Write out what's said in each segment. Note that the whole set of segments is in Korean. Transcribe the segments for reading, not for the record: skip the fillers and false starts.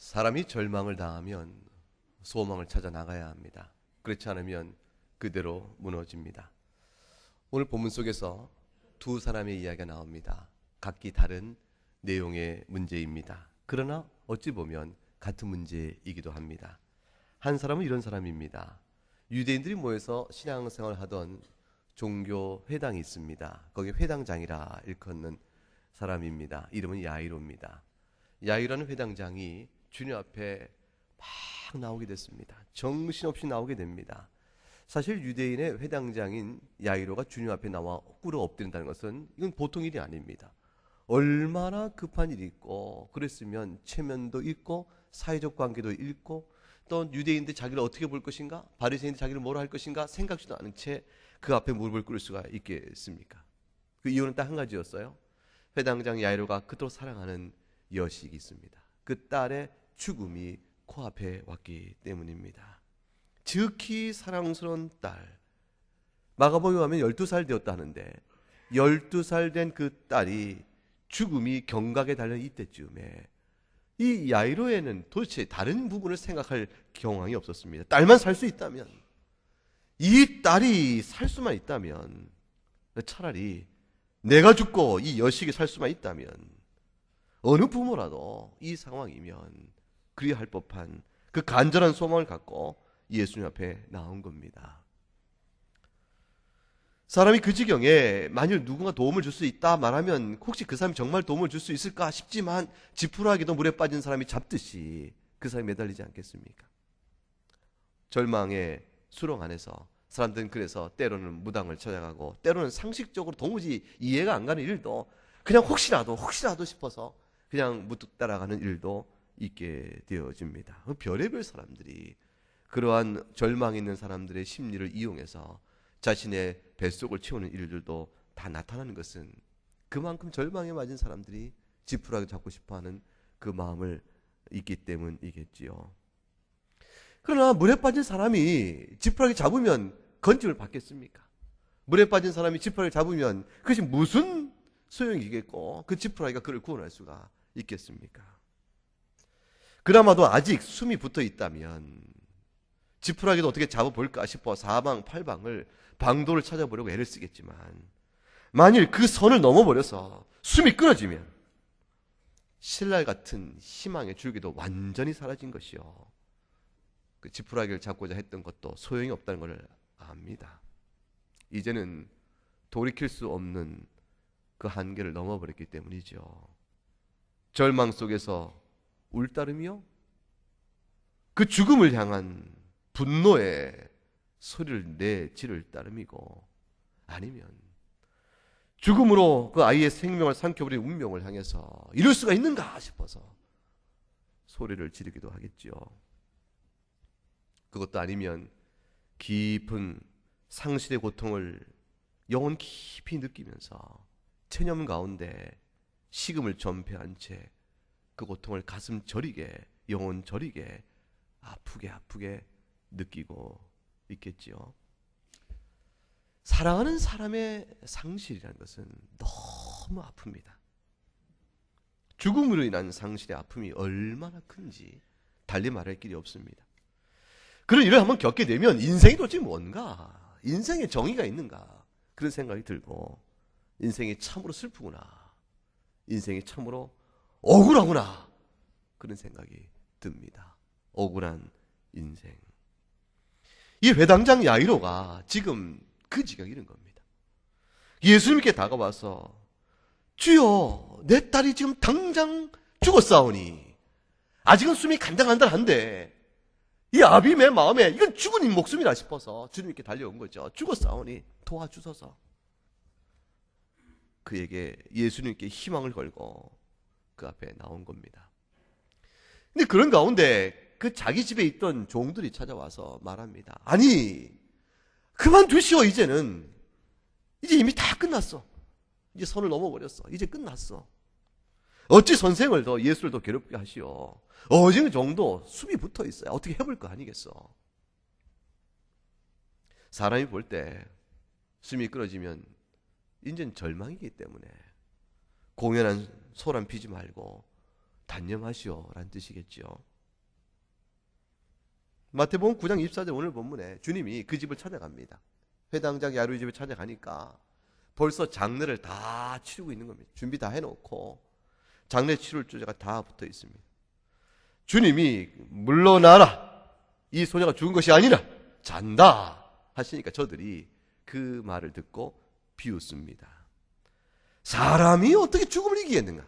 사람이 절망을 당하면 소망을 찾아 나가야 합니다. 그렇지 않으면 그대로 무너집니다. 오늘 본문 속에서 두 사람의 이야기가 나옵니다. 각기 다른 내용의 문제입니다. 그러나 어찌 보면 같은 문제이기도 합니다. 한 사람은 이런 사람입니다. 유대인들이 모여서 신앙생활을 하던 종교 회당이 있습니다. 거기 회당장이라 일컫는 사람입니다. 이름은 야이로입니다. 야이로는 회당장이 주님 앞에 막 나오게 됐습니다. 정신없이 나오게 됩니다. 사실 유대인의 회당장인 야이로가 주님 앞에 나와 꿇어 엎드린다는 것은 이건 보통 일이 아닙니다. 얼마나 급한 일이 있고, 그랬으면 체면도 있고 사회적 관계도 있고, 또 유대인들 자기를 어떻게 볼 것인가, 바리새인들 자기를 뭐라 할 것인가 생각지도 않은 채 그 앞에 무릎을 꿇을 수가 있겠습니까? 그 이유는 딱 한 가지였어요. 회당장 야이로가 그토록 사랑하는 여식이 있습니다. 그 딸의 죽음이 코앞에 왔기 때문입니다. 지극히 사랑스러운 딸, 마가복음에 가면 12살 되었다 하는데 12살 된 그 딸이 죽음이 경각에 달린 이때쯤에 이 야이로에는 도대체 다른 부분을 생각할 경황이 없었습니다. 딸만 살 수 있다면, 이 딸이 살 수만 있다면, 차라리 내가 죽고 이 여식이 살 수만 있다면 어느 부모라도 이 상황이면 그리야 할 법한 그 간절한 소망을 갖고 예수님 앞에 나온 겁니다. 사람이 그 지경에 만일 누군가 도움을 줄 수 있다 말하면 혹시 그 사람이 정말 도움을 줄 수 있을까 싶지만, 지푸라기도 물에 빠진 사람이 잡듯이 그 사람이 매달리지 않겠습니까? 절망의 수렁 안에서 사람들은 그래서 때로는 무당을 찾아가고, 때로는 상식적으로 도무지 이해가 안 가는 일도 그냥 혹시라도 싶어서 그냥 무뚝 따라가는 일도 있게 되어집니다. 별의별 사람들이 그러한 절망 있는 사람들의 심리를 이용해서 자신의 뱃속을 채우는 일들도 다 나타나는 것은 그만큼 절망에 맞은 사람들이 지푸라기 잡고 싶어하는 그 마음을 있기 때문이겠지요. 그러나 물에 빠진 사람이 지푸라기 잡으면 건짐을 받겠습니까? 물에 빠진 사람이 지푸라기 잡으면 그것이 무슨 소용이겠고 그 지푸라기가 그를 구원할 수가 있겠습니까? 그나마도 아직 숨이 붙어 있다면 지푸라기도 어떻게 잡아볼까 싶어 사방팔방을 방도를 찾아보려고 애를 쓰겠지만, 만일 그 선을 넘어버려서 숨이 끊어지면 신랄 같은 희망의 줄기도 완전히 사라진 것이요, 그 지푸라기를 잡고자 했던 것도 소용이 없다는 걸 압니다. 이제는 돌이킬 수 없는 그 한계를 넘어버렸기 때문이죠. 절망 속에서 울따름이요, 그 죽음을 향한 분노의 소리를 내지를 따름이고, 아니면 죽음으로 그 아이의 생명을 삼켜버린 운명을 향해서 이럴 수가 있는가 싶어서 소리를 지르기도 하겠지요. 그것도 아니면 깊은 상실의 고통을 영혼 깊이 느끼면서 체념 가운데 식음을 전폐한 채 그 고통을 가슴 저리게, 영혼 저리게 아프게 느끼고 있겠지요. 사랑하는 사람의 상실이라는 것은 너무 아픕니다. 죽음으로 인한 상실의 아픔이 얼마나 큰지 달리 말할 길이 없습니다. 그런 일을 한번 겪게 되면 인생이 도대체 뭔가, 인생에 정의가 있는가, 그런 생각이 들고, 인생이 참으로 슬프구나, 인생이 참으로 억울하구나, 그런 생각이 듭니다. 억울한 인생. 이 회당장 야이로가 지금 그 지경에 이른 겁니다. 예수님께 다가와서 주여, 내 딸이 지금 당장 죽었사오니, 아직은 숨이 간당간당한데 이 아비의 마음에 이건 죽은 목숨이라 싶어서 주님께 달려온 거죠. 죽었사오니 도와주소서. 그에게 예수님께 희망을 걸고 그 앞에 나온 겁니다. 근데 그런 가운데 그 자기 집에 있던 종들이 찾아와서 말합니다. 아니, 그만두시오. 이제는 이제 이미 다 끝났어. 이제 선을 넘어버렸어. 이제 끝났어. 어찌 선생을 더, 예수를 더 괴롭게 하시오. 어느 정도 숨이 붙어 있어요. 어떻게 해볼 거 아니겠어. 사람이 볼 때 숨이 끊어지면 이제는 절망이기 때문에 공연한 소란 피지 말고 단념하시오 라는 뜻이겠죠. 마태복음 9장 24절 오늘 본문에 주님이 그 집을 찾아갑니다. 회당장 야이로의 집을 찾아가니까 벌써 장례를 다 치르고 있는 겁니다. 준비 다 해놓고 장례 치를 주자가 다 붙어 있습니다. 주님이 물러나라, 이 소녀가 죽은 것이 아니라 잔다 하시니까 저들이 그 말을 듣고 비웃습니다. 사람이 어떻게 죽음을 이기겠는가?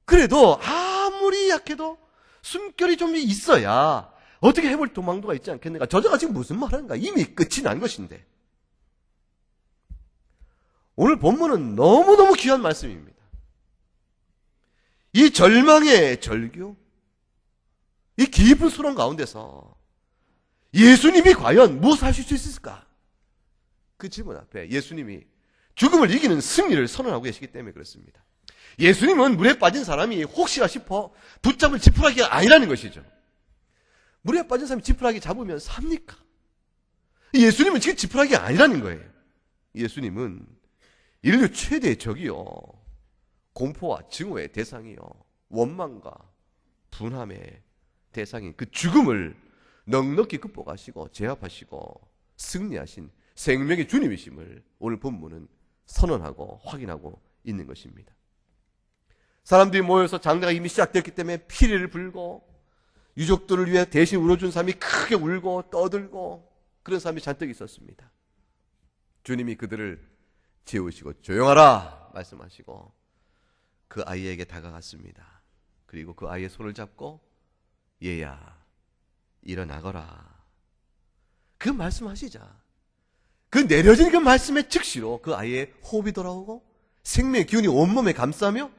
그래도 아무리 약해도 숨결이 좀 있어야 어떻게 해볼 도망도가 있지 않겠는가? 저자가 지금 무슨 말하는가? 이미 끝이 난 것인데. 오늘 본문은 너무너무 귀한 말씀입니다. 이 절망의 절규, 이 깊은 수렁 가운데서 예수님이 과연 무엇을 하실 수 있을까? 그 질문 앞에 예수님이 죽음을 이기는 승리를 선언하고 계시기 때문에 그렇습니다. 예수님은 물에 빠진 사람이 혹시나 싶어 붙잡을 지푸라기가 아니라는 것이죠. 물에 빠진 사람이 지푸라기 잡으면 삽니까? 예수님은 지금 지푸라기가 아니라는 거예요. 예수님은 인류 최대의 적이요, 공포와 증오의 대상이요, 원망과 분함의 대상인 그 죽음을 넉넉히 극복하시고 제압하시고 승리하신 생명의 주님이심을 오늘 본문은 선언하고 확인하고 있는 것입니다. 사람들이 모여서 장례가 이미 시작됐기 때문에 피리를 불고 유족들을 위해 대신 울어준 사람이 크게 울고 떠들고 그런 사람이 잔뜩 있었습니다. 주님이 그들을 재우시고 조용하라 말씀하시고 그 아이에게 다가갔습니다. 그리고 그 아이의 손을 잡고 얘야 일어나거라, 그 말씀하시자 그 내려진 그 말씀의 즉시로 그 아이의 호흡이 돌아오고 생명의 기운이 온몸에 감싸며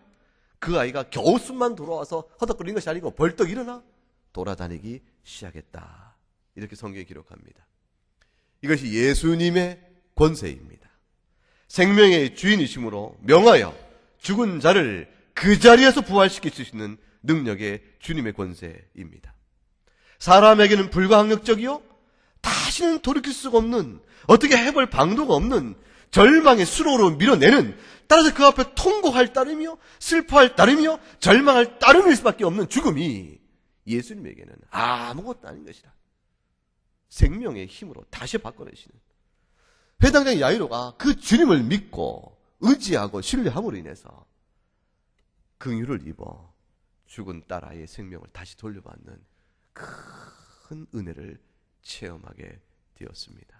그 아이가 겨우 숨만 돌아와서 허덕거리는 것이 아니고 벌떡 일어나 돌아다니기 시작했다. 이렇게 성경에 기록합니다. 이것이 예수님의 권세입니다. 생명의 주인이심으로 명하여 죽은 자를 그 자리에서 부활시킬 수 있는 능력의 주님의 권세입니다. 사람에게는 불가항력적이요 다시는 돌이킬 수가 없는, 어떻게 해볼 방도가 없는 절망의 수로로 밀어내는, 따라서 그 앞에 통곡할 따름이요 슬퍼할 따름이요 절망할 따름일 수밖에 없는 죽음이 예수님에게는 아무것도 아닌 것이라 생명의 힘으로 다시 바꿔내시는, 회당장 야이로가 그 주님을 믿고 의지하고 신뢰함으로 인해서 긍휼을 입어 죽은 딸아이의 생명을 다시 돌려받는 큰 은혜를 체험하게 되었습니다.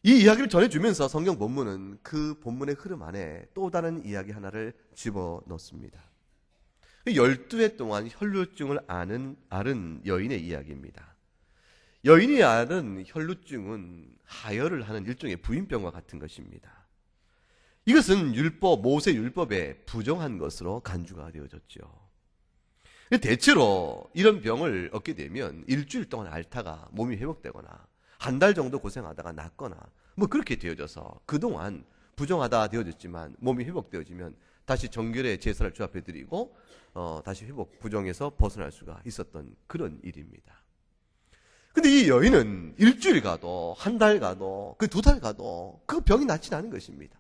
이 이야기를 전해주면서 성경 본문은 그 본문의 흐름 안에 또 다른 이야기 하나를 집어넣습니다. 12해 동안 혈루증을 앓은 여인의 이야기입니다. 여인이 앓은 혈루증은 하혈을 하는 일종의 부인병과 같은 것입니다. 이것은 모세 율법에 부정한 것으로 간주가 되어졌죠. 대체로 이런 병을 얻게 되면 일주일 동안 앓다가 몸이 회복되거나 한 달 정도 고생하다가 낫거나 뭐 그렇게 되어져서 그동안 부정하다 되어졌지만 몸이 회복되어지면 다시 정결의 제사를 주 앞에 드리고 다시 회복 부정에서 벗어날 수가 있었던 그런 일입니다. 근데 이 여인은 일주일 가도 한 달 가도 그 2달 가도 그 병이 낫지 않은 것입니다.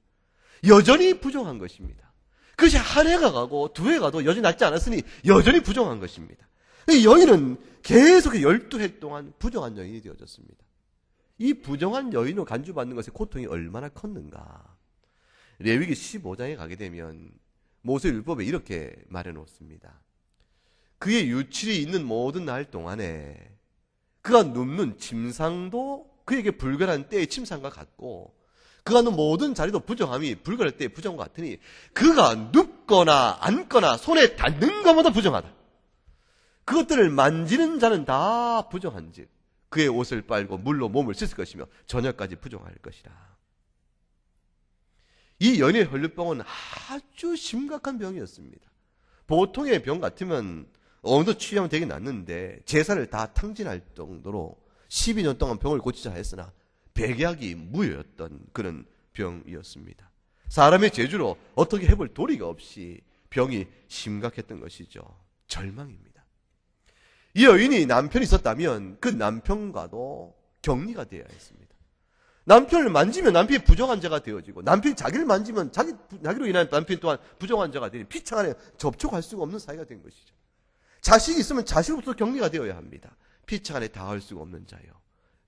여전히 부정한 것입니다. 그것이 한 해가 가고 2해 가도 여전히 낫지 않았으니 여전히 부정한 것입니다. 이 여인은 계속 12해 동안 부정한 여인이 되어졌습니다. 이 부정한 여인으로 간주받는 것의 고통이 얼마나 컸는가. 레위기 15장에 가게 되면 모세 율법에 이렇게 말해놓습니다. 그의 유칠이 있는 모든 날 동안에 그가 눕는 침상도 그에게 불결한 때의 침상과 같고 그가 눕는 모든 자리도 부정함이 불결할 때의 부정과 같으니 그가 눕거나 앉거나 손에 닿는 것마다 부정하다. 그것들을 만지는 자는 다 부정한즉 그의 옷을 빨고 물로 몸을 씻을 것이며 저녁까지 부정할 것이라. 이 여인의 혈루병은 아주 심각한 병이었습니다. 보통의 병 같으면 어느 정도 치유하면 되게 낫는데 재산을 다 탕진할 정도로 12년 동안 병을 고치자 했으나 백약이 무효였던 그런 병이었습니다. 사람의 재주로 어떻게 해볼 도리가 없이 병이 심각했던 것이죠. 절망입니다. 이 여인이 남편이 있었다면 그 남편과도 격리가 되어야 했습니다. 남편을 만지면 남편이 부정한 자가 되어지고 남편이 자기를 만지면 자기로 인한 남편 또한 부정한 자가 되니 피창 안에 접촉할 수가 없는 사이가 된 것이죠. 자식이 있으면 자식으로부터 격리가 되어야 합니다. 피차 안에 닿을 수가 없는 자요.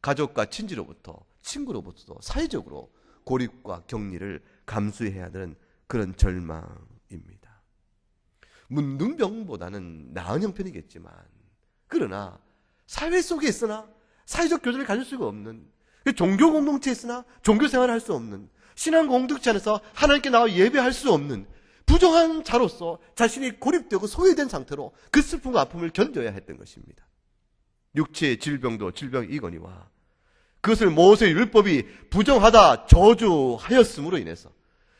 가족과 친지로부터, 친구로부터도 사회적으로 고립과 격리를 감수해야 하는 그런 절망입니다. 문둥병보다는 나은 형편이겠지만, 그러나 사회 속에 있으나 사회적 교제를 가질 수가 없는, 종교 공동체에 있으나 종교 생활을 할 수 없는, 신앙 공동체 안에서 하나님께 나와 예배할 수 없는 부정한 자로서 자신이 고립되고 소외된 상태로 그 슬픔과 아픔을 견뎌야 했던 것입니다. 육체의 질병도 질병이거니와 그것을 모세의 율법이 부정하다 저주하였음으로 인해서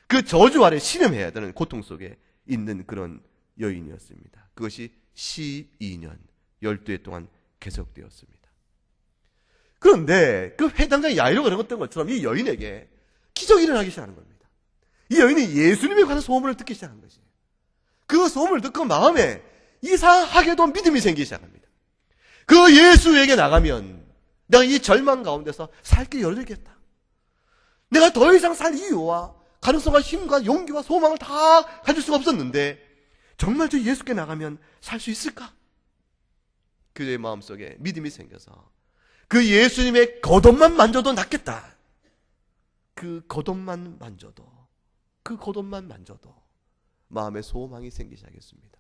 그 저주 아래 신음해야 되는 고통 속에 있는 그런 여인이었습니다. 그것이 12년 12해 동안 계속되었습니다. 그런데 그 회당장 야이로가 그랬던 것처럼 이 여인에게 기적이 일어나기 시작하는 겁니다. 이 여인이 예수님에 관한 소문을 듣기 시작한 것이에요. 그 소문을 듣고 마음에 이상하게도 믿음이 생기기 시작합니다. 그 예수에게 나가면 내가 이 절망 가운데서 살 길이 열리겠다. 내가 더 이상 살 이유와 가능성과 힘과 용기와 소망을 다 가질 수가 없었는데 정말 저 예수께 나가면 살 수 있을까? 그의 마음속에 믿음이 생겨서 그 예수님의 겉옷만 만져도 낫겠다. 그 겉옷만 만져도 마음에 소망이 생기기 시작했습니다.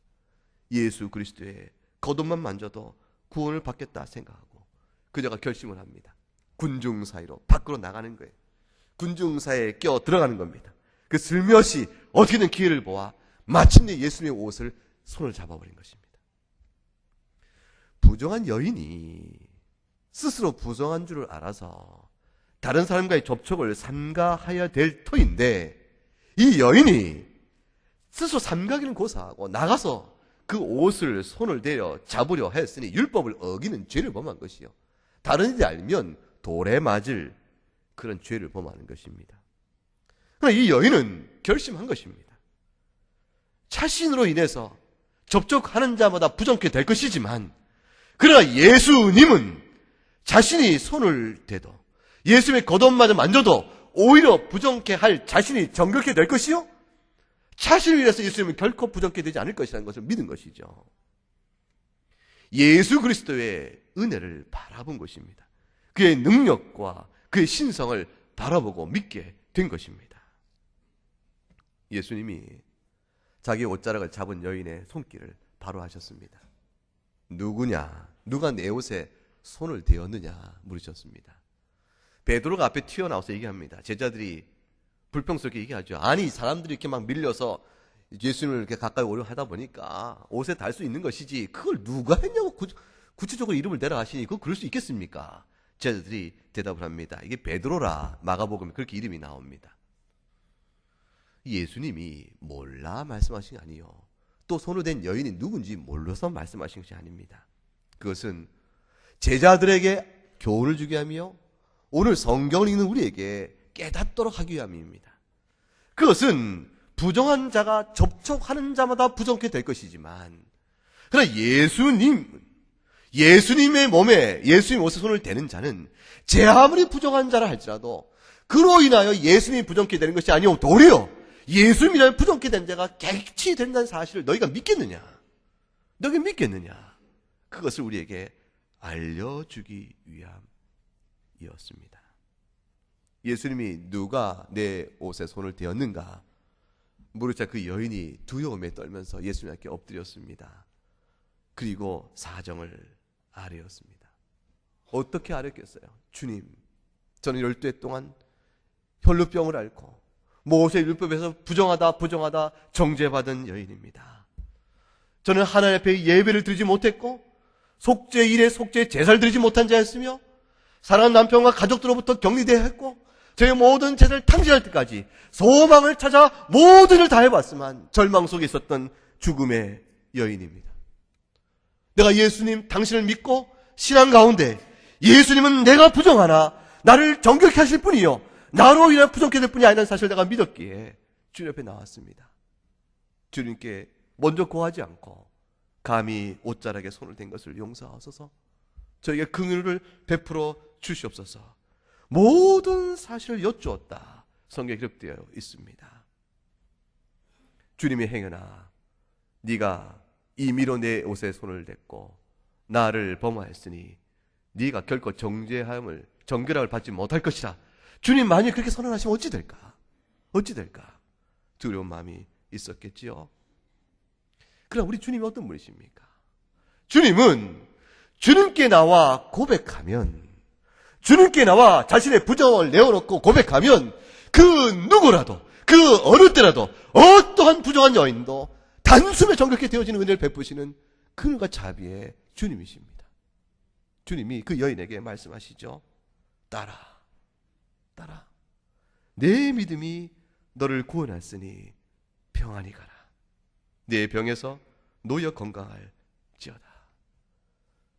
예수 그리스도의 겉옷만 만져도 구원을 받겠다 생각하고 그녀가 결심을 합니다. 군중 사이로 밖으로 나가는 거예요. 군중 사이에 껴 들어가는 겁니다. 그 슬며시 어떻게든 기회를 보아 마침내 예수님의 옷을 손을 잡아버린 것입니다. 부정한 여인이 스스로 부정한 줄을 알아서 다른 사람과의 접촉을 삼가해야 될 터인데 이 여인이 스스로 삼가기는 고사하고 나가서 그 옷을 손을 대려 잡으려 했으니 율법을 어기는 죄를 범한 것이요. 다른 이들이 알면 돌에 맞을 그런 죄를 범하는 것입니다. 그러나 이 여인은 결심한 것입니다. 자신으로 인해서 접촉하는 자마다 부정케 될 것이지만 그러나 예수님은 자신이 손을 대도 예수님의 겉옷마저 만져도 오히려 부정케 할 자신이 정결케 될 것이요 자신을 위해서 예수님은 결코 부정케 되지 않을 것이라는 것을 믿은 것이죠. 예수 그리스도의 은혜를 바라본 것입니다. 그의 능력과 그의 신성을 바라보고 믿게 된 것입니다. 예수님이 자기 옷자락을 잡은 여인의 손길을 바로 하셨습니다. 누구냐? 누가 내 옷에 손을 대었느냐? 물으셨습니다. 베드로가 앞에 튀어나와서 얘기합니다. 제자들이 불평스럽게 얘기하죠. 아니 사람들이 이렇게 막 밀려서 예수님을 이렇게 가까이 오려고 하다 보니까 옷에 달 수 있는 것이지 그걸 누가 했냐고 구체적으로 이름을 내라 하시니 그거 그럴 수 있겠습니까? 제자들이 대답을 합니다. 이게 베드로라 마가복음에 그렇게 이름이 나옵니다. 예수님이 몰라 말씀하신 게 아니요. 또 손을 댄 여인이 누군지 몰라서 말씀하신 것이 아닙니다. 그것은 제자들에게 교훈을 주게 하며 오늘 성경을 읽는 우리에게 깨닫도록 하기 위함입니다. 그것은 부정한 자가 접촉하는 자마다 부정케 될 것이지만 그러나 예수님의 몸에 예수님 옷에 손을 대는 자는 제 아무리 부정한 자라 할지라도 그로 인하여 예수님이 부정케 되는 것이 아니오 도리어 예수님이라는 부정케 된 자가 객치 된다는 사실을 너희가 믿겠느냐? 너희가 믿겠느냐? 그것을 우리에게 알려주기 위함이었습니다. 예수님이 누가 내 옷에 손을 대었는가? 물으자 그 여인이 두려움에 떨면서 예수님께 엎드렸습니다. 그리고 사정을 아뢰었습니다. 어떻게 아뢰겠어요? 주님, 저는 12해 동안 혈루병을 앓고 모세 율법에서 부정하다 정죄받은 여인입니다. 저는 하나님 앞에 예배를 드리지 못했고 속죄 일에 속죄 제사를 드리지 못한 자였으며 사랑하는 남편과 가족들로부터 격리되어 했고 저의 모든 제사를 탕진할 때까지 소망을 찾아 모든 걸 다 해봤지만 절망 속에 있었던 죽음의 여인입니다. 내가 예수님 당신을 믿고 신앙 가운데 예수님은 내가 부정하나 나를 정결케 하실 분이요 나로 인해 부정케 될 분이 아니라는 사실을 내가 믿었기에 주님 옆에 나왔습니다. 주님께 먼저 고하지 않고 감히 옷자락에 손을 댄 것을 용서하소서. 저에게 긍휼을 베풀어 주시옵소서. 모든 사실을 여쭈었다. 성경에 기록되어 있습니다. 주님의 행여나 네가 임의로 내 옷에 손을 댔고 나를 범하였으니 네가 결코 정결함을 받지 못할 것이라. 주님 만일 그렇게 선언하시면 어찌 될까? 어찌 될까? 두려운 마음이 있었겠지요. 그럼 우리 주님이 어떤 분이십니까? 주님은 주님께 나와 고백하면, 주님께 나와 자신의 부정을 내어놓고 고백하면 그 누구라도, 그 어느 때라도 어떠한 부정한 여인도 단숨에 정결케 되어지는 은혜를 베푸시는 그늘과 자비의 주님이십니다. 주님이 그 여인에게 말씀하시죠. 따라 내 믿음이 너를 구원하였으니 평안히 가라. 내 병에서 놓여 건강할지어다.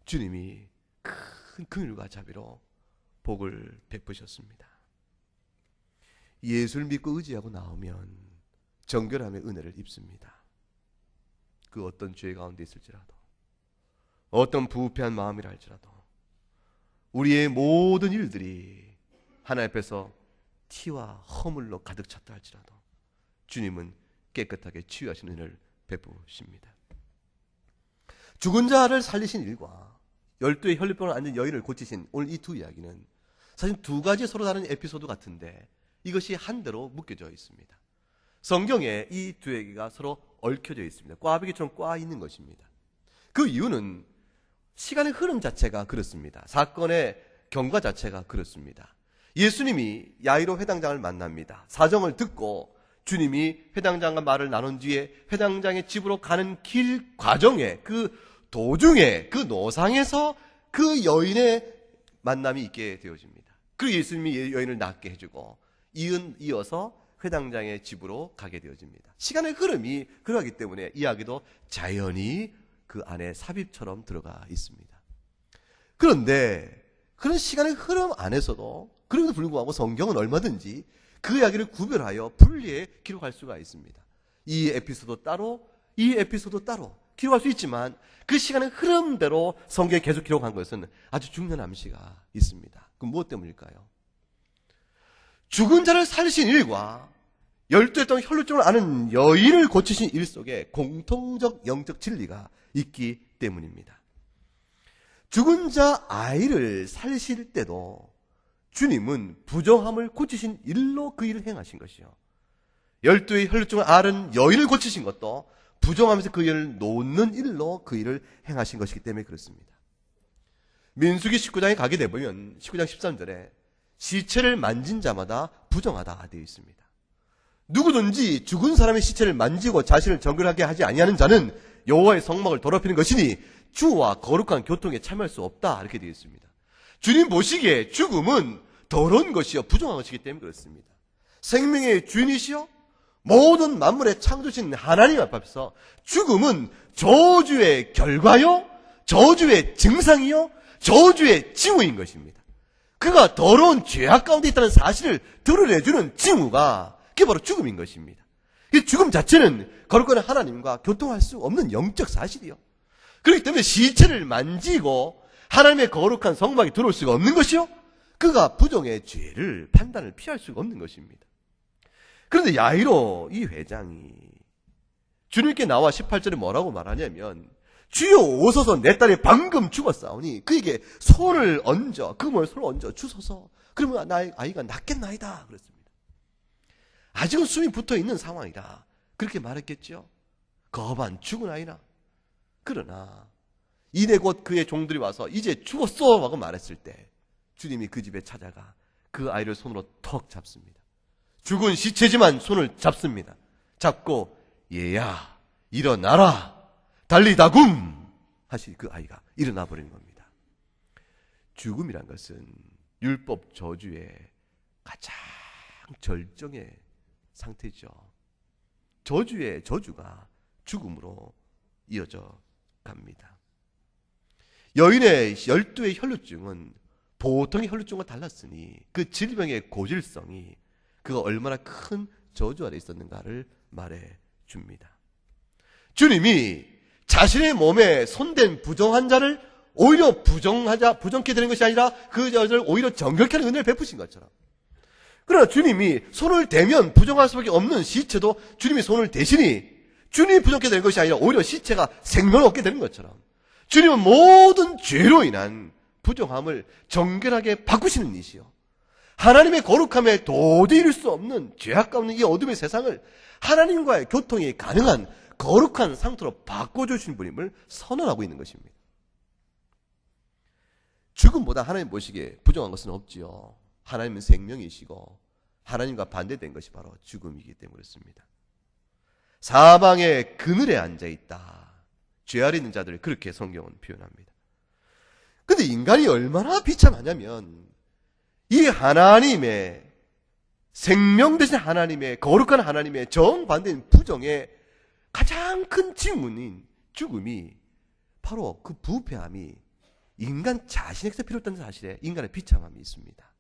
주님이 큰 긍휼과 자비로 복을 베푸셨습니다. 예수를 믿고 의지하고 나오면 정결함의 은혜를 입습니다. 그 어떤 죄 가운데 있을지라도, 어떤 부패한 마음이라 할지라도, 우리의 모든 일들이 하나님 앞에서 티와 허물로 가득 찼다 할지라도 주님은 깨끗하게 치유하시는 은혜를 베푸십니다. 죽은 자를 살리신 일과 12의 혈류병을 앓는 여인을 고치신 오늘 이 두 이야기는 사실 두 가지 서로 다른 에피소드 같은데 이것이 한대로 묶여져 있습니다. 성경에 이 두 얘기가 서로 얽혀져 있습니다. 꽈배기처럼 꽈 있는 것입니다. 그 이유는 시간의 흐름 자체가 그렇습니다. 사건의 경과 자체가 그렇습니다. 예수님이 야이로 회당장을 만납니다. 사정을 듣고 주님이 회당장과 말을 나눈 뒤에 회당장의 집으로 가는 길 과정에, 그 도중에, 그 노상에서 그 여인의 만남이 있게 되어집니다. 그리고 예수님이 여인을 낫게 해주고 이어서 회당장의 집으로 가게 되어집니다. 시간의 흐름이 그러하기 때문에 이야기도 자연히 그 안에 삽입처럼 들어가 있습니다. 그런데 그런 시간의 흐름 안에서도 그럼에도 불구하고 성경은 얼마든지 그 이야기를 구별하여 분리해 기록할 수가 있습니다. 이 에피소드 따로, 이 에피소드 따로 기록할 수 있지만 그 시간의 흐름대로 성경에 계속 기록한 것은 아주 중요한 암시가 있습니다. 그럼 무엇 때문일까요? 죽은 자를 살리신 일과 12의 동안 혈루증을 앓는 여인을 고치신 일 속에 공통적 영적 진리가 있기 때문입니다. 죽은 자 아이를 살리실 때도 주님은 부정함을 고치신 일로 그 일을 행하신 것이요. 12의 혈루증을 앓은 여인을 고치신 것도 부정하면서 그 일을 놓는 일로 그 일을 행하신 것이기 때문에 그렇습니다. 민수기 19장에 가게 되면 19장 13절에 시체를 만진 자마다 부정하다 되어 있습니다. 누구든지 죽은 사람의 시체를 만지고 자신을 정결하게 하지 아니하는 자는 여호와의 성막을 더럽히는 것이니 주와 거룩한 교통에 참여할 수 없다 이렇게 되어 있습니다. 주님 보시기에 죽음은 더러운 것이요 부정한 것이기 때문에 그렇습니다. 생명의 주인이시요 모든 만물의 창조신 하나님 앞에서 죽음은 저주의 결과요, 저주의 증상이요, 저주의 징후인 것입니다. 그가 더러운 죄악 가운데 있다는 사실을 드러내주는 징후가 그게 바로 죽음인 것입니다. 이 죽음 자체는 거룩한 하나님과 교통할 수 없는 영적 사실이요. 그렇기 때문에 시체를 만지고 하나님의 거룩한 성막에 들어올 수가 없는 것이요, 그가 부정의 죄를 판단을 피할 수가 없는 것입니다. 그런데 야이로 이 회장이 주님께 나와 18절에 뭐라고 말하냐면 주여 오소서 내 딸이 방금 죽었사오니 그에게 손을 얹어, 그 몸에 손을 얹어 주소서. 그러면 나의 아이가 낫겠나이다 그랬습니다. 아직은 숨이 붙어있는 상황이라 그렇게 말했겠죠. 거반 죽은 아이나. 그러나 이내 곧 그의 종들이 와서 이제 죽었어 하고 말했을 때 주님이 그 집에 찾아가 그 아이를 손으로 턱 잡습니다. 죽은 시체지만 손을 잡습니다. 잡고 얘야 일어나라 달리다굼 하시 그 아이가 일어나 버리는 겁니다. 죽음이란 것은 율법 저주의 가장 절정의 상태죠. 저주의 저주가 죽음으로 이어져 갑니다. 여인의 12의 혈루증은 보통의 혈루증과 달랐으니 그 질병의 고질성이 그가 얼마나 큰 저주 아래 있었는가를 말해 줍니다. 주님이 자신의 몸에 손댄 부정한 자를 오히려 부정케 되는 것이 아니라 그 자를 오히려 정결케 하는 은혜를 베푸신 것처럼, 그러나 주님이 손을 대면 부정할 수밖에 없는 시체도 주님이 손을 대시니 주님이 부족하게 되는 것이 아니라 오히려 시체가 생명을 얻게 되는 것처럼 주님은 모든 죄로 인한 부정함을 정결하게 바꾸시는 이시요, 하나님의 거룩함에 도저히 이룰 수 없는 죄악감 없는 이 어둠의 세상을 하나님과의 교통이 가능한 거룩한 상태로 바꿔주신 분임을 선언하고 있는 것입니다. 죽음보다 하나님 보시기에 부정한 것은 없지요. 하나님은 생명이시고 하나님과 반대된 것이 바로 죽음이기 때문에 그렇습니다. 사망의 그늘에 앉아있다, 죄 아래 있는 자들을 그렇게 성경은 표현합니다. 근데 인간이 얼마나 비참하냐면 이 하나님의 생명 대신 하나님의 거룩한 하나님의 정반대인 부정의 가장 큰 징후인 죽음이 바로 그 부패함이 인간 자신에게서 비롯된 사실에 인간의 비참함이 있습니다.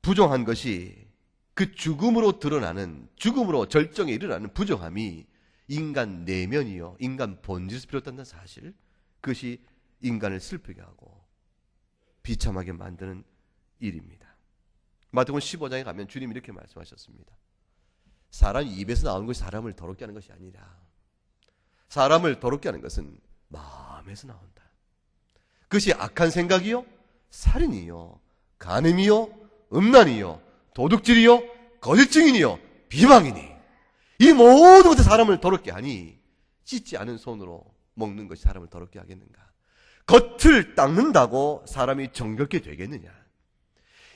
부정한 것이 그 죽음으로 드러나는, 죽음으로 절정에 이르는 부정함이 인간 내면이요, 인간 본질에서 비롯된다는 사실, 그것이 인간을 슬프게 하고 비참하게 만드는 일입니다. 마태복음 15장에 가면 주님이 이렇게 말씀하셨습니다. 사람 입에서 나오는 것이 사람을 더럽게 하는 것이 아니라 사람을 더럽게 하는 것은 마음에서 나온다. 그것이 악한 생각이요, 살인이요, 간음이요, 음란이요, 도둑질이요, 거짓 증인이요, 비방이니, 이 모든 것에 사람을 더럽게 하니 씻지 않은 손으로 먹는 것이 사람을 더럽게 하겠는가? 겉을 닦는다고 사람이 정결케 되겠느냐?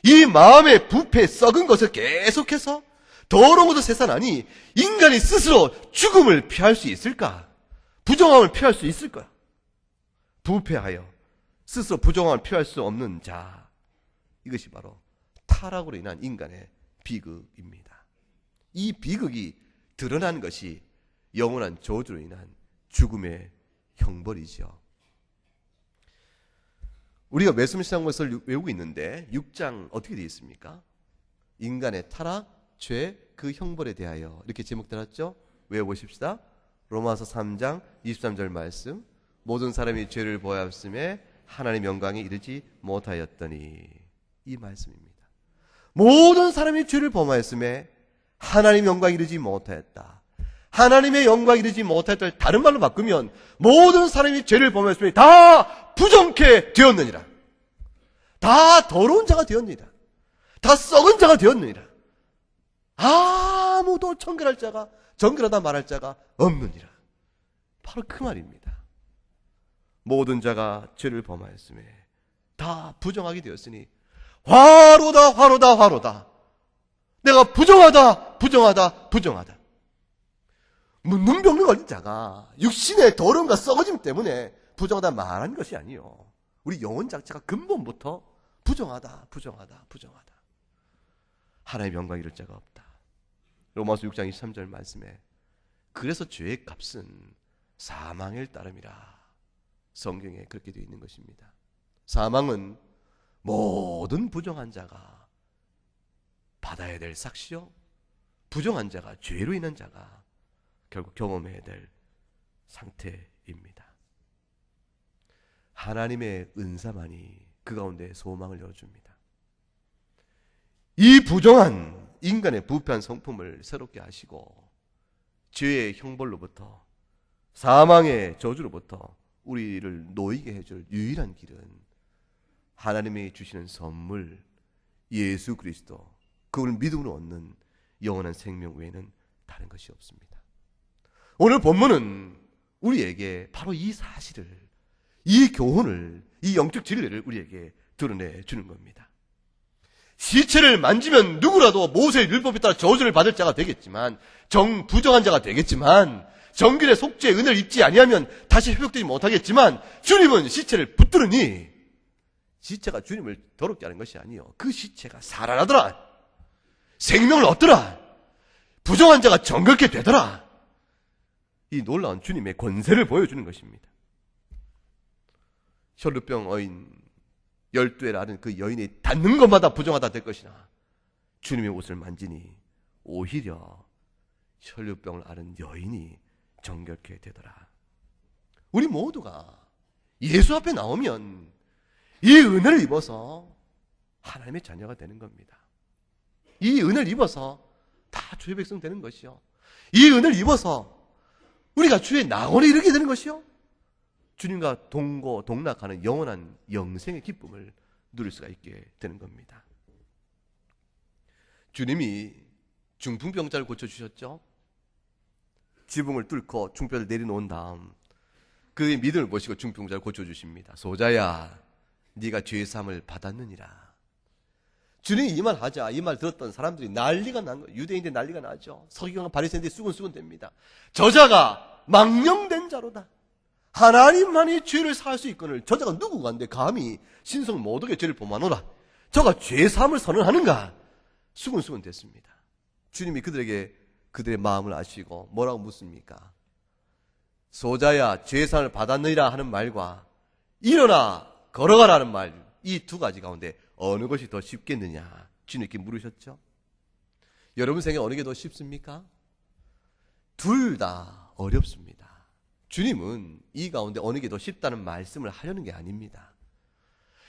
이 마음의 부패 썩은 것을 계속해서 더러운 것을 세산하니 인간이 스스로 죽음을 피할 수 있을까? 부정함을 피할 수 있을까? 부패하여 스스로 부정함을 피할 수 없는 자, 이것이 바로 타락으로 인한 인간의 비극입니다. 이 비극이 드러난 것이 영원한 저주로 인한 죽음의 형벌이죠. 우리가 말씀시장 것을 외우고 있는데 6장 어떻게 되어 있습니까? 인간의 타락, 죄, 그 형벌에 대하여 이렇게 제목 달았죠? 외워보십시다. 로마서 3장 23절 말씀, 모든 사람이 죄를 보았음에 하나님의 영광에 이르지 못하였더니, 이 말씀입니다. 모든 사람이 죄를 범하였음에 하나님의 영광에 이르지 못하였다. 하나님의 영광에 이르지 못하였다. 다른 말로 바꾸면 모든 사람이 죄를 범하였음에 다 부정케 되었느니라. 다 더러운 자가 되었느니라. 다 썩은 자가 되었느니라. 아무도 정결할 자가, 정결하다 말할 자가 없느니라. 바로 그 말입니다. 모든 자가 죄를 범하였음에 다 부정하게 되었으니 화로다, 화로다, 화로다. 내가 부정하다, 부정하다, 부정하다. 문둥병에 걸린 자가 육신의 더러움과 썩어짐 때문에 부정하다 말하는 것이 아니요, 우리 영혼 자체가 근본부터 부정하다, 부정하다, 부정하다. 하나님의 영광 이를 자가 없다. 로마서 6장 23절 말씀에 그래서 죄의 값은 사망의 따름이라, 성경에 그렇게 되어 있는 것입니다. 사망은 모든 부정한 자가 받아야 될 삭시요, 부정한 자가, 죄로 인한 자가 결국 경험해야 될 상태입니다. 하나님의 은사만이 그 가운데 소망을 열어줍니다. 이 부정한 인간의 부패한 성품을 새롭게 하시고 죄의 형벌로부터, 사망의 저주로부터 우리를 놓이게 해줄 유일한 길은 하나님이 주시는 선물 예수 그리스도, 그걸 믿음으로 얻는 영원한 생명 외에는 다른 것이 없습니다. 오늘 본문은 우리에게 바로 이 사실을, 이 교훈을, 이 영적 진리를 우리에게 드러내 주는 겁니다. 시체를 만지면 누구라도 모세의 율법에 따라 저주를 받을 자가 되겠지만, 부정한 자가 되겠지만, 정결의 속죄의 은혜를 입지 아니하면 다시 회복되지 못하겠지만, 주님은 시체를 붙들으니 시체가 주님을 더럽게 하는 것이 아니요, 그 시체가 살아나더라, 생명을 얻더라, 부정한 자가 정결케 되더라, 이 놀라운 주님의 권세를 보여주는 것입니다. 혈루병 어인 12에 앓은 그 여인이 닿는 것마다 부정하다 될 것이나 주님의 옷을 만지니 오히려 혈루병을 앓은 여인이 정결케 되더라. 우리 모두가 예수 앞에 나오면 이 은혜를 입어서 하나님의 자녀가 되는 겁니다. 이 은혜를 입어서 다 주의 백성 되는 것이요, 이 은혜를 입어서 우리가 주의 낙원에 이르게 되는 것이요, 주님과 동락하는 영원한 영생의 기쁨을 누릴 수가 있게 되는 겁니다. 주님이 중풍병자를 고쳐주셨죠. 지붕을 뚫고 중병을 내려놓은 다음 그의 믿음을 보시고 중풍병자를 고쳐주십니다. 소자야, 네가 죄사함을 받았느니라. 주님이 이 말 하자, 이 말 들었던 사람들이 난리가 난 거예요. 유대인들 난리가 나죠. 서기관과 바리새인들이 수군수군 됩니다. 저자가 망령된 자로다. 하나님만이 죄를 사할 수 있거늘 저자가 누구간데 감히 신성 모독의 죄를 범하노라. 저가 죄사함을 선언하는가? 수군수군 됐습니다. 주님이 그들의 마음을 아시고 뭐라고 묻습니까? 소자야, 죄사함을 받았느니라 하는 말과 일어나 걸어가라는 말, 이 두 가지 가운데 어느 것이 더 쉽겠느냐 주님께 물으셨죠. 여러분 생에 어느 게 더 쉽습니까? 둘 다 어렵습니다. 주님은 이 가운데 어느 게 더 쉽다는 말씀을 하려는 게 아닙니다.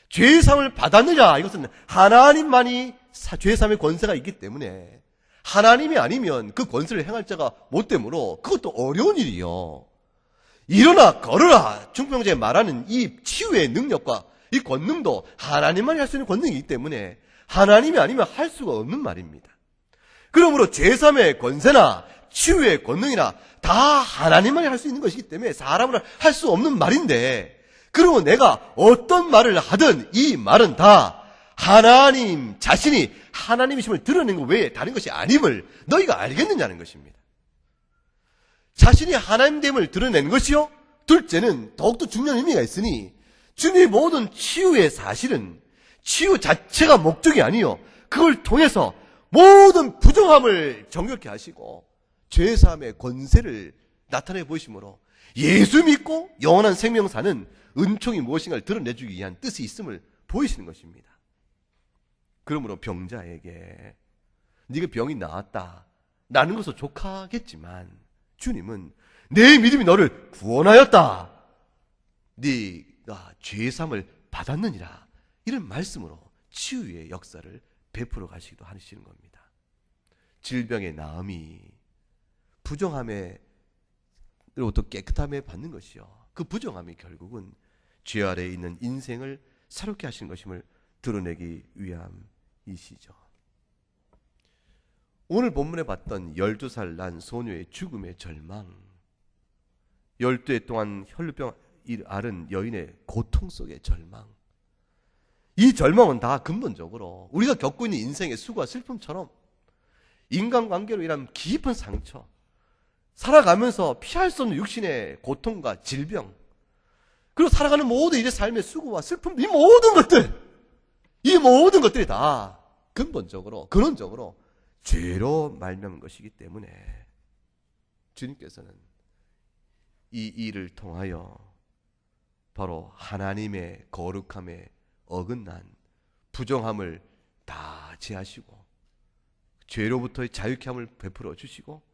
죄사함을 받았느냐, 이것은 하나님만이 죄사함의 권세가 있기 때문에 하나님이 아니면 그 권세를 행할 자가 못 되므로 그것도 어려운 일이요. 일어나 걸어라, 중풍병자에 말하는 이 치유의 능력과 이 권능도 하나님만이 할 수 있는 권능이기 때문에 하나님이 아니면 할 수가 없는 말입니다. 그러므로 죄사함의 권세나 치유의 권능이나 다 하나님만이 할 수 있는 것이기 때문에 사람으로 할 수 없는 말인데, 그리고 내가 어떤 말을 하든 이 말은 다 하나님 자신이 하나님이심을 드러낸 것 외에 다른 것이 아님을 너희가 알겠느냐는 것입니다. 자신이 하나님됨을 드러내는 것이요, 둘째는 더욱더 중요한 의미가 있으니 주님의 모든 치유의 사실은 치유 자체가 목적이 아니요, 그걸 통해서 모든 부정함을 정결케 하시고 죄사함의 권세를 나타내 보이심으로 예수 믿고 영원한 생명 사는 은총이 무엇인가를 드러내주기 위한 뜻이 있음을 보이시는 것입니다. 그러므로 병자에게 네가 병이 나았다 라는 것은 족하겠지만 주님은 내 믿음이 너를 구원하였다, 네가 죄사함을 받았느니라, 이런 말씀으로 치유의 역사를 베풀어 가시기도 하시는 겁니다. 질병의 나음이 부정함으로부터 깨끗함에 받는 것이요, 그 부정함이 결국은 죄 아래에 있는 인생을 새롭게 하시는 것임을 드러내기 위함이시죠. 오늘 본문에 봤던 12살 난 소녀의 죽음의 절망, 12해 동안 혈루병 앓은 여인의 고통 속의 절망, 이 절망은 다 근본적으로 우리가 겪고 있는 인생의 수고와 슬픔처럼 인간관계로 인한 깊은 상처, 살아가면서 피할 수 없는 육신의 고통과 질병, 그리고 살아가는 모든 일의 삶의 수고와 슬픔, 이 모든 것들이 다 근본적으로, 근원적으로 죄로 말미암은 것이기 때문에 주님께서는 이 일을 통하여 바로 하나님의 거룩함에 어긋난 부정함을 다 제하시고 죄로부터의 자유케 함을 베풀어 주시고,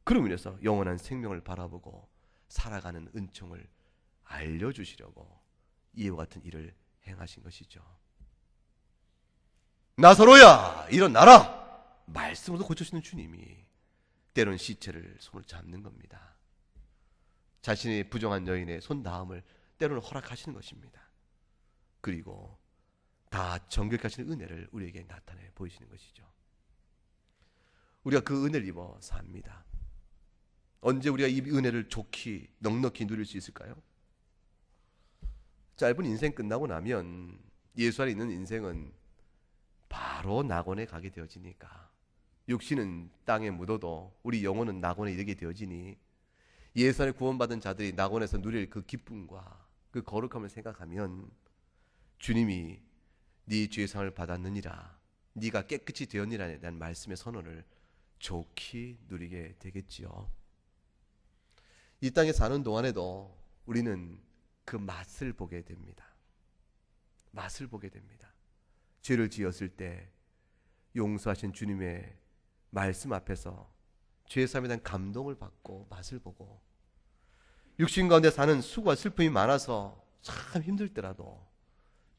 그로 인해서 영원한 생명을 바라보고 살아가는 은총을 알려주시려고 이와 같은 일을 행하신 것이죠. 나사로야, 일어나라, 말씀으로 고쳐주시는 주님이 때로는 시체를 손을 잡는 겁니다. 자신의 부정한 여인의 손 닿음을 때로는 허락하시는 것입니다. 그리고 다 정결케 하시는 은혜를 우리에게 나타내 보이시는 것이죠. 우리가 그 은혜를 입어 삽니다. 언제 우리가 이 은혜를 좋게 넉넉히 누릴 수 있을까요? 짧은 인생 끝나고 나면 예수 안에 있는 인생은 바로 낙원에 가게 되어지니까, 육신은 땅에 묻어도 우리 영혼은 낙원에 이르게 되어지니 예수 안에 구원받은 자들이 낙원에서 누릴 그 기쁨과 그 거룩함을 생각하면 주님이 네 죄상을 받았느니라, 네가 깨끗이 되었느니라 라는 말씀의 선언을 좋게 누리게 되겠지요. 이 땅에 사는 동안에도 우리는 그 맛을 보게 됩니다. 맛을 보게 됩니다. 죄를 지었을 때 용서하신 주님의 말씀 앞에서 죄사함에 대한 감동을 받고 맛을 보고, 육신 가운데 사는 수고와 슬픔이 많아서 참 힘들 때라도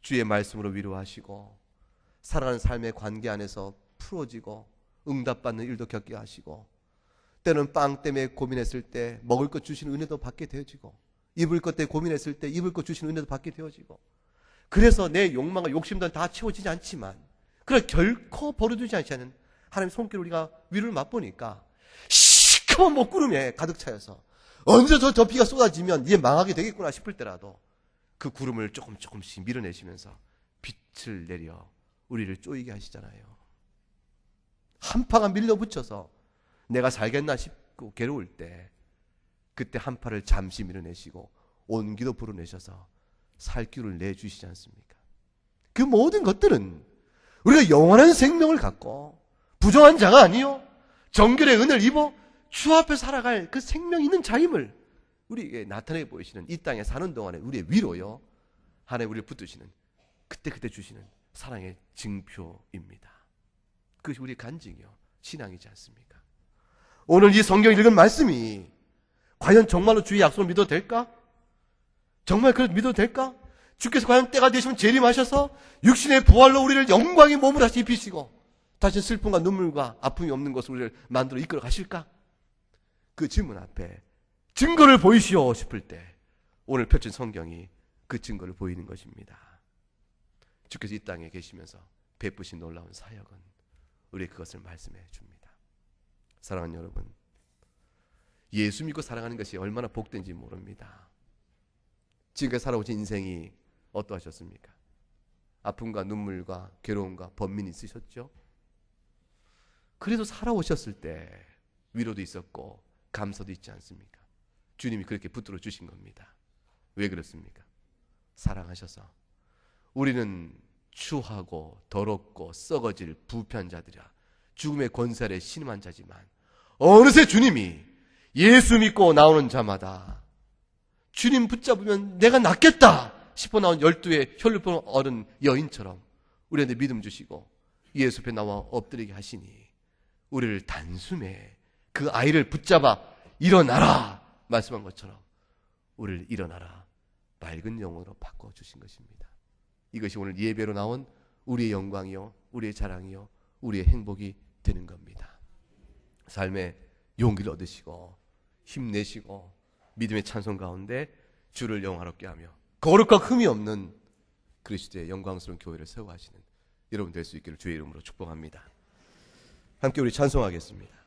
주의 말씀으로 위로하시고 살아가는 삶의 관계 안에서 풀어지고 응답받는 일도 겪게 하시고 때는 빵 때문에 고민했을 때 먹을 것 주시는 은혜도 받게 되어지고, 입을 것 때문에 고민했을 때 입을 것 주시는 은혜도 받게 되어지고, 그래서 내 욕망과 욕심도 다 채워지지 않지만, 그걸 결코 버려두지 않지 않은 하나님의 손길을 우리가 위로를 맛보니까 시커먼 먹구름에 가득 차여서 언제 저 비가 쏟아지면 이제 망하게 되겠구나 싶을 때라도 그 구름을 조금씩 밀어내시면서 빛을 내려 우리를 쪼이게 하시잖아요. 한파가 밀려붙여서 내가 살겠나 싶고 괴로울 때 그때 한파를 잠시 밀어내시고 온기도 불어내셔서 살 기운을 내주시지 않습니까? 그 모든 것들은 우리가 영원한 생명을 갖고 부정한 자가 아니요 정결의 은혜를 입어 주 앞에 살아갈 그 생명 있는 자임을 우리에게 나타내 보이시는 이 땅에 사는 동안에 우리의 위로요, 하나님 우리를 붙드시는 그때 주시는 사랑의 증표입니다. 그것이 우리의 간증이요 신앙이지 않습니까? 오늘 이 성경 읽은 말씀이 과연 정말로 주의 약속을 믿어도 될까? 정말 그걸 믿어도 될까? 주께서 과연 때가 되시면 재림하셔서 육신의 부활로 우리를 영광의 몸을 다시 입히시고 다시 슬픔과 눈물과 아픔이 없는 것으로 우리를 만들어 이끌어 가실까? 그 질문 앞에 증거를 보이시오 싶을 때 오늘 펼친 성경이 그 증거를 보이는 것입니다. 주께서 이 땅에 계시면서 베푸신 놀라운 사역은 우리의 그것을 말씀해 줍니다. 사랑하는 여러분, 예수 믿고 살아가는 것이 얼마나 복된지 모릅니다. 지금까지 살아오신 인생이 어떠하셨습니까? 아픔과 눈물과 괴로움과 번민이 있으셨죠? 그래도 살아오셨을 때 위로도 있었고 감사도 있지 않습니까? 주님이 그렇게 붙들어 주신 겁니다. 왜 그렇습니까? 사랑하셔서 우리는 추하고 더럽고 썩어질 부패한 자들이라 죽음의 권세 아래 신음한 자지만 어느새 주님이 예수 믿고 나오는 자마다 주님 붙잡으면 내가 낫겠다 싶어 나온 12의 혈류병 어른 여인처럼 우리한테 믿음 주시고 예수 앞에 나와 엎드리게 하시니 우리를 단숨에 그 아이를 붙잡아 일어나라 말씀한 것처럼 우리를 일어나라 맑은 영혼으로 바꿔주신 것입니다. 이것이 오늘 예배로 나온 우리의 영광이요 우리의 자랑이요 우리의 행복이 되는 겁니다. 삶에 용기를 얻으시고 힘내시고 믿음의 찬송 가운데 주를 영화롭게 하며 거룩과 흠이 없는 그리스도의 영광스러운 교회를 세워가시는 여러분 될 수 있기를 주의 이름으로 축복합니다. 함께 우리 찬송하겠습니다.